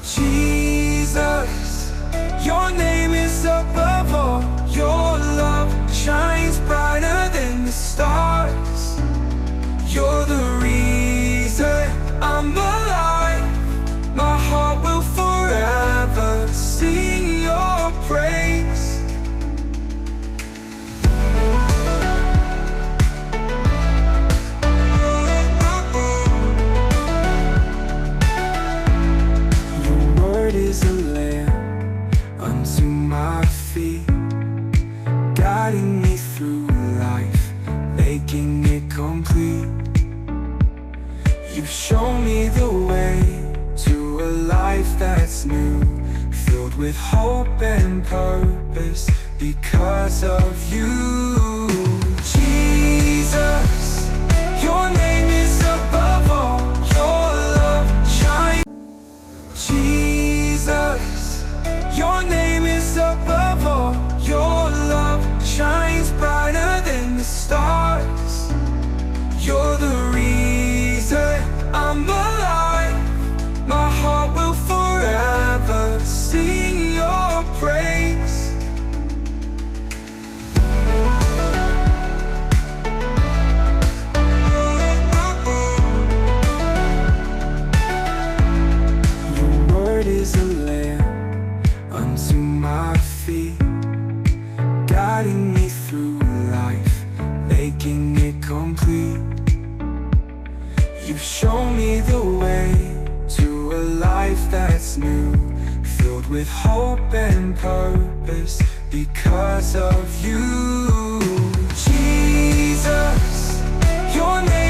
Jesus, your name is above all. Your love shines brighter than the stars. You're the reason I'm alive. My heart will forever sing your praise. Your word is a lamp unto my feet, guiding me through life, making it complete. You show me the way to a life that's new, filled with hope and purpose because of you. Jesus, your name is above all. Your love shines. Jesus, your name is above all. Your love shines brighter than the stars. You're the reason I'm alive. My heart will forever sing your praise. Your word is a lamp unto my feet, guiding me through life, making it complete. You show me the way to a life that's new, filled with hope and purpose because of you. Jesus, your name